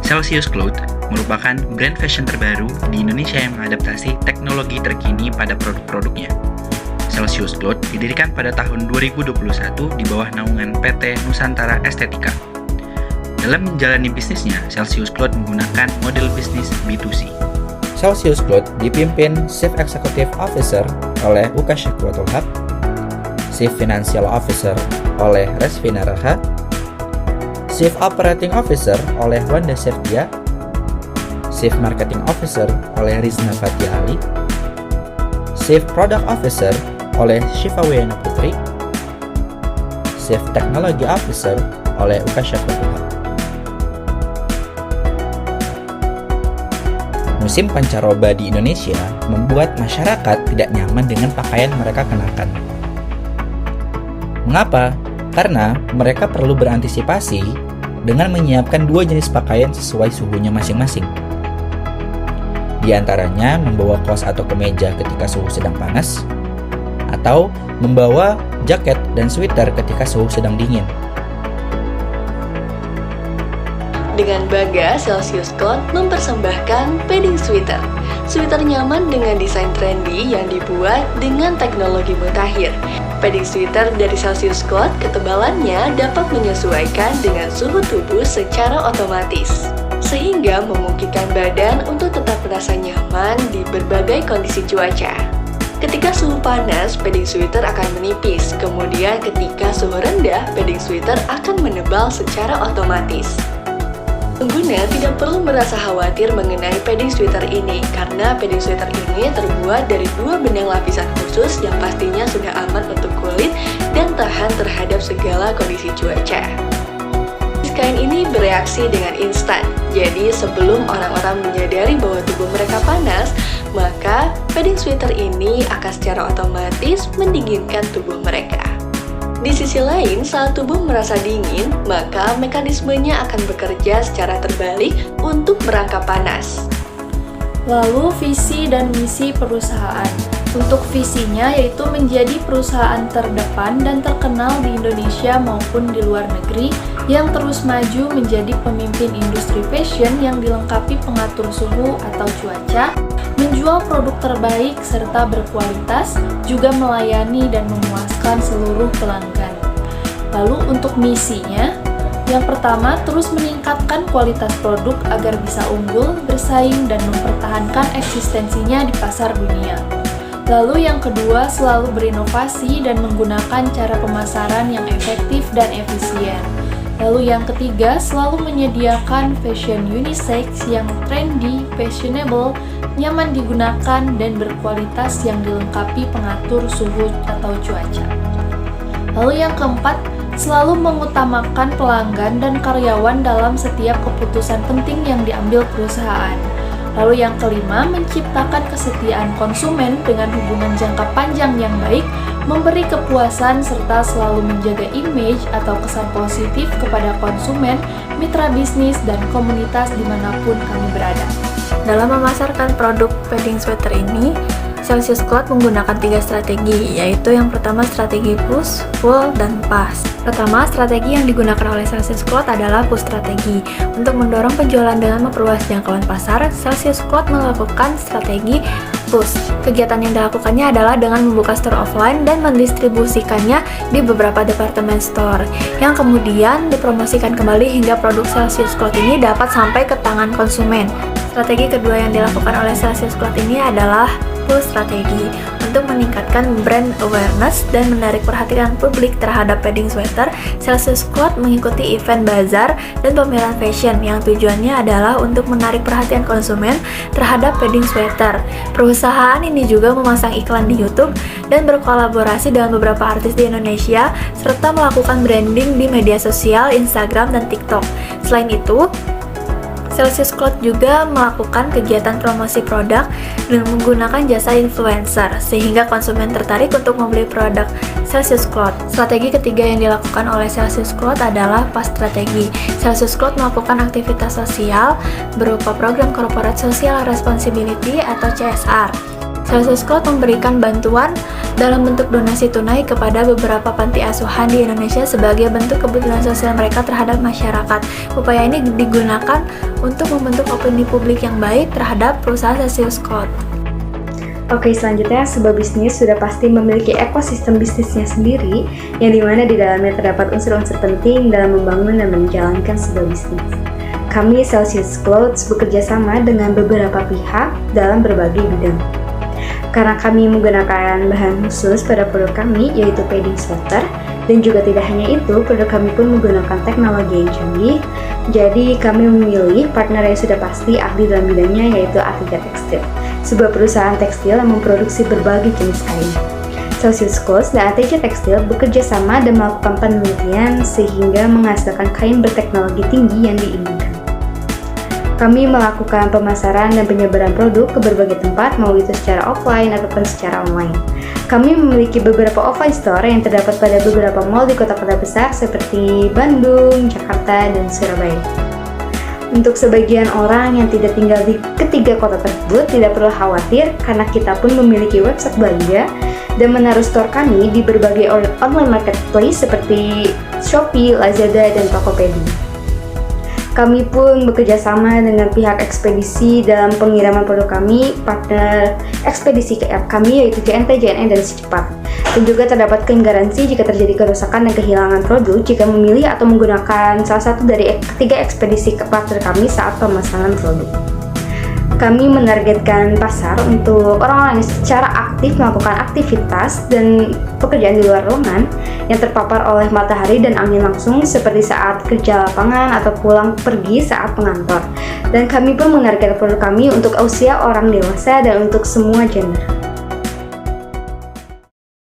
Celsius Cloth merupakan brand fashion terbaru di Indonesia yang mengadaptasi teknologi terkini pada produk-produknya. Celsius Cloth didirikan pada tahun 2021 di bawah naungan PT Nusantara Estetika. Dalam menjalani bisnisnya, Celsius Cloth menggunakan model bisnis B2C. Celsius Cloth dipimpin Chief Executive Officer oleh Ukasha Kuatulhak, Chief Financial Officer oleh Resvina Raha, Chief Operating Officer oleh Wanda Septia, Chief Marketing Officer oleh Rizna Fathia Ali, Chief Product Officer oleh Syifa Wiyana Putri, Chief Technology Officer oleh Ukasha Kuatulhak. Musim pancaroba di Indonesia membuat masyarakat tidak nyaman dengan pakaian mereka kenakan. Mengapa? Karena mereka perlu berantisipasi dengan menyiapkan dua jenis pakaian sesuai suhunya masing-masing. Di antaranya membawa kaos atau kemeja ketika suhu sedang panas, atau membawa jaket dan sweater ketika suhu sedang dingin. Dengan bangga, Celsius Cloth mempersembahkan padding sweater. Sweater nyaman dengan desain trendy yang dibuat dengan teknologi mutakhir. Padding sweater dari Celsius Cloth ketebalannya dapat menyesuaikan dengan suhu tubuh secara otomatis, sehingga memungkinkan badan untuk tetap merasa nyaman di berbagai kondisi cuaca. Ketika suhu panas, padding sweater akan menipis. Kemudian ketika suhu rendah, padding sweater akan menebal secara otomatis. Pengguna tidak perlu merasa khawatir mengenai padding sweater ini karena padding sweater ini terbuat dari dua benang lapisan khusus yang pastinya sudah aman untuk kulit dan tahan terhadap segala kondisi cuaca. Kain ini bereaksi dengan instan, jadi sebelum orang-orang menyadari bahwa tubuh mereka panas, maka padding sweater ini akan secara otomatis mendinginkan tubuh mereka. Di sisi lain, saat tubuh merasa dingin, maka mekanismenya akan bekerja secara terbalik untuk merangkap panas. Lalu visi dan misi perusahaan. Untuk visinya yaitu menjadi perusahaan terdepan dan terkenal di Indonesia maupun di luar negeri yang terus maju menjadi pemimpin industri fashion yang dilengkapi pengatur suhu atau cuaca, menjual produk terbaik serta berkualitas, juga melayani dan memuaskan seluruh pelanggan. Lalu untuk misinya, yang pertama, terus meningkatkan kualitas produk agar bisa unggul, bersaing, dan mempertahankan eksistensinya di pasar dunia. Lalu yang kedua, selalu berinovasi dan menggunakan cara pemasaran yang efektif dan efisien. Lalu yang ketiga, selalu menyediakan fashion unisex yang trendy, fashionable, nyaman digunakan, dan berkualitas yang dilengkapi pengatur suhu atau cuaca. Lalu yang keempat, selalu mengutamakan pelanggan dan karyawan dalam setiap keputusan penting yang diambil perusahaan. Lalu yang kelima, menciptakan kesetiaan konsumen dengan hubungan jangka panjang yang baik, memberi kepuasan serta selalu menjaga image atau kesan positif kepada konsumen, mitra bisnis, dan komunitas dimanapun kami berada. Dalam memasarkan produk padding sweater ini, Celsius Cloth menggunakan 3 strategi, yaitu yang pertama strategi push, pull, dan pass. Pertama, strategi yang digunakan oleh Celsius Cloth adalah push strategi. Untuk mendorong penjualan dengan memperluas jangkauan pasar, Celsius Cloth melakukan strategi push. Kegiatan yang dilakukannya adalah dengan membuka store offline dan mendistribusikannya di beberapa department store, yang kemudian dipromosikan kembali hingga produk Celsius Cloth ini dapat sampai ke tangan konsumen. Strategi kedua yang dilakukan oleh Celsius Cloth ini adalah pull strategi untuk meningkatkan brand awareness dan menarik perhatian publik terhadap padding sweater. Celsius Cloth mengikuti event bazar dan pameran fashion yang tujuannya adalah untuk menarik perhatian konsumen terhadap padding sweater. Perusahaan ini juga memasang iklan di YouTube dan berkolaborasi dengan beberapa artis di Indonesia serta melakukan branding di media sosial, Instagram, dan TikTok. Selain itu, Celsius Cloth juga melakukan kegiatan promosi produk dengan menggunakan jasa influencer, sehingga konsumen tertarik untuk membeli produk Celsius Cloth. Strategi ketiga yang dilakukan oleh Celsius Cloth adalah pass strategi. Celsius Cloth melakukan aktivitas sosial berupa program Corporate Social Responsibility atau CSR. Celsius Cloud memberikan bantuan dalam bentuk donasi tunai kepada beberapa panti asuhan di Indonesia sebagai bentuk kepedulian sosial mereka terhadap masyarakat. Upaya ini digunakan untuk membentuk opini publik yang baik terhadap perusahaan Celsius Cloud. Oke, selanjutnya sebuah bisnis sudah pasti memiliki ekosistem bisnisnya sendiri yang dimana di dalamnya terdapat unsur-unsur penting dalam membangun dan menjalankan sebuah bisnis. Kami Celsius Cloud bekerja sama dengan beberapa pihak dalam berbagai bidang. Karena kami menggunakan bahan khusus pada produk kami, yaitu padding sweater, dan juga tidak hanya itu, produk kami pun menggunakan teknologi yang canggih. Jadi kami memilih partner yang sudah pasti ahli dalam bidangnya, yaitu Artiga Tekstil, sebuah perusahaan tekstil yang memproduksi berbagai jenis kain. Celsius Cloud dan Artiga Tekstil bekerja sama dan melakukan penelitian sehingga menghasilkan kain berteknologi tinggi yang diinginkan. Kami melakukan pemasaran dan penyebaran produk ke berbagai tempat, mau itu secara offline ataupun secara online. Kami memiliki beberapa offline store yang terdapat pada beberapa mall di kota-kota besar seperti Bandung, Jakarta, dan Surabaya. Untuk sebagian orang yang tidak tinggal di ketiga kota tersebut, tidak perlu khawatir karena kita pun memiliki website belanja dan menaruh store kami di berbagai online marketplace seperti Shopee, Lazada, dan Tokopedia. Kami pun bekerja sama dengan pihak ekspedisi dalam pengiriman produk kami. Partner ekspedisi kami yaitu JNT, JNE, dan Secepat. Dan juga terdapat garansi jika terjadi kerusakan dan kehilangan produk jika memilih atau menggunakan salah satu dari ketiga ekspedisi partner kami saat pemasangan produk. Kami menargetkan pasar untuk orang-orang yang secara aktif melakukan aktivitas dan pekerjaan di luar ruangan yang terpapar oleh matahari dan angin langsung seperti saat kerja lapangan atau pulang pergi saat pengantor. Dan kami pun menargetkan produk kami untuk usia orang dewasa dan untuk semua gender.